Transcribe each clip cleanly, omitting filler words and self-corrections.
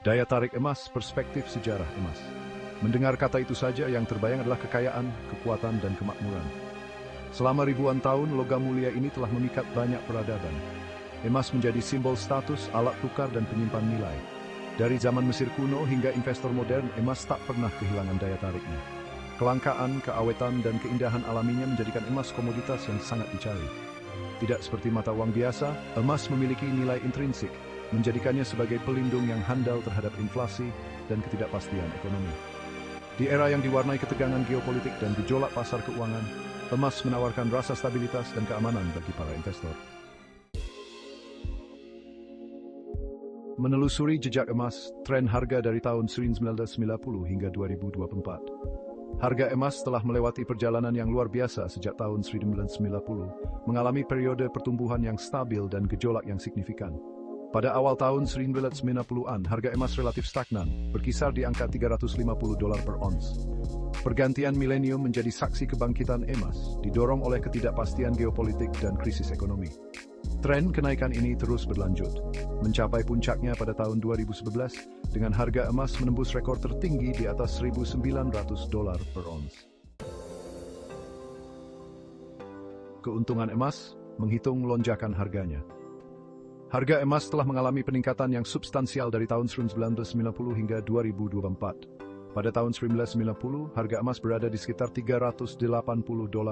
Daya tarik emas, perspektif sejarah emas. Mendengar kata itu saja yang terbayang adalah kekayaan, kekuatan, dan kemakmuran. Selama ribuan tahun, logam mulia ini telah memikat banyak peradaban. Emas menjadi simbol status, alat tukar, dan penyimpan nilai. Dari zaman Mesir kuno hingga investor modern, emas tak pernah kehilangan daya tariknya. Kelangkaan, keawetan, dan keindahan alaminya menjadikan emas komoditas yang sangat dicari. Tidak seperti mata uang biasa, emas memiliki nilai intrinsik, menjadikannya sebagai pelindung yang handal terhadap inflasi dan ketidakpastian ekonomi. Di era yang diwarnai ketegangan geopolitik dan gejolak pasar keuangan, emas menawarkan rasa stabilitas dan keamanan bagi para investor. Menelusuri jejak emas, tren harga dari tahun 1990 hingga 2024. Harga emas telah melewati perjalanan yang luar biasa sejak tahun 1990, mengalami periode pertumbuhan yang stabil dan gejolak yang signifikan. Pada awal tahun 1990-an, harga emas relatif stagnan, berkisar di angka $350 per ons. Pergantian milenium menjadi saksi kebangkitan emas, didorong oleh ketidakpastian geopolitik dan krisis ekonomi. Tren kenaikan ini terus berlanjut, mencapai puncaknya pada tahun 2011 dengan harga emas menembus rekor tertinggi di atas $1.900 per ons. Keuntungan emas menghitung lonjakan harganya. Harga emas telah mengalami peningkatan yang substansial dari tahun 1990 hingga 2024. Pada tahun 1990, harga emas berada di sekitar $380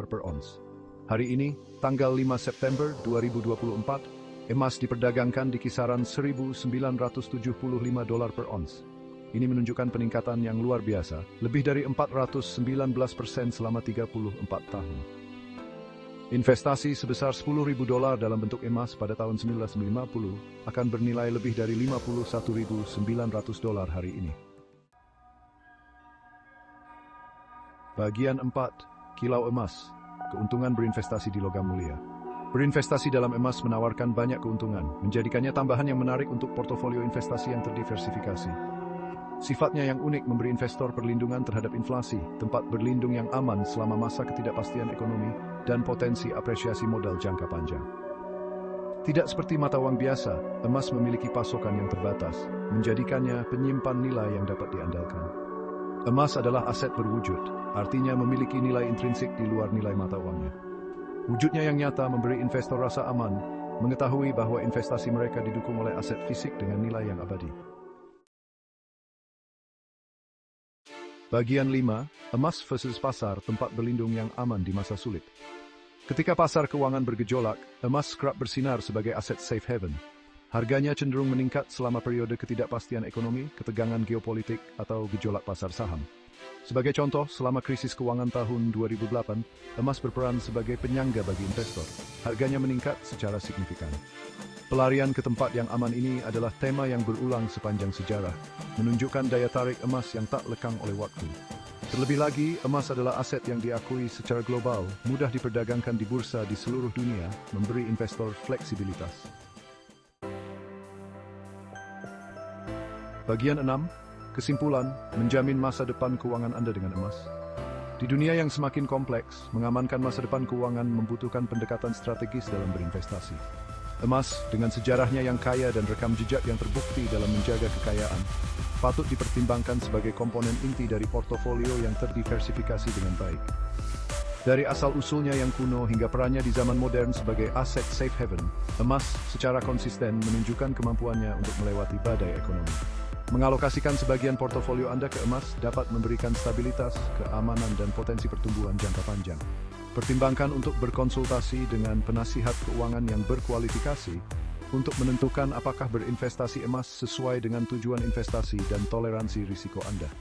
per ons. Hari ini, tanggal 5 September 2024, emas diperdagangkan di kisaran $1.975 per ons. Ini menunjukkan peningkatan yang luar biasa, lebih dari 419% selama 34 tahun. Investasi sebesar $10.000 dalam bentuk emas pada tahun 1950 akan bernilai lebih dari $51.900 hari ini. Bagian 4. Kilau emas. Keuntungan berinvestasi di logam mulia. Berinvestasi dalam emas menawarkan banyak keuntungan, menjadikannya tambahan yang menarik untuk portofolio investasi yang terdiversifikasi. Sifatnya yang unik memberi investor perlindungan terhadap inflasi, tempat berlindung yang aman selama masa ketidakpastian ekonomi, dan potensi apresiasi modal jangka panjang. Tidak seperti mata uang biasa, emas memiliki pasokan yang terbatas, menjadikannya penyimpan nilai yang dapat diandalkan. Emas adalah aset berwujud, artinya memiliki nilai intrinsik di luar nilai mata uangnya. Wujudnya yang nyata memberi investor rasa aman, mengetahui bahwa investasi mereka didukung oleh aset fisik dengan nilai yang abadi. Bagian 5. Emas versus pasar, tempat berlindung yang aman di masa sulit. Ketika pasar keuangan bergejolak, emas kerap bersinar sebagai aset safe haven. Harganya cenderung meningkat selama periode ketidakpastian ekonomi, ketegangan geopolitik, atau gejolak pasar saham. Sebagai contoh, selama krisis keuangan tahun 2008, emas berperan sebagai penyangga bagi investor. Harganya meningkat secara signifikan. Pelarian ke tempat yang aman ini adalah tema yang berulang sepanjang sejarah, menunjukkan daya tarik emas yang tak lekang oleh waktu. Terlebih lagi, emas adalah aset yang diakui secara global, mudah diperdagangkan di bursa di seluruh dunia, memberi investor fleksibilitas. Bagian 6. Kesimpulan, menjamin masa depan keuangan Anda dengan emas. Di dunia yang semakin kompleks, mengamankan masa depan keuangan membutuhkan pendekatan strategis dalam berinvestasi. Emas, dengan sejarahnya yang kaya dan rekam jejak yang terbukti dalam menjaga kekayaan, patut dipertimbangkan sebagai komponen inti dari portofolio yang terdiversifikasi dengan baik. Dari asal-usulnya yang kuno hingga perannya di zaman modern sebagai aset safe haven, emas secara konsisten menunjukkan kemampuannya untuk melewati badai ekonomi. Mengalokasikan sebagian portofolio Anda ke emas dapat memberikan stabilitas, keamanan, dan potensi pertumbuhan jangka panjang. Pertimbangkan untuk berkonsultasi dengan penasihat keuangan yang berkualifikasi untuk menentukan apakah berinvestasi emas sesuai dengan tujuan investasi dan toleransi risiko Anda.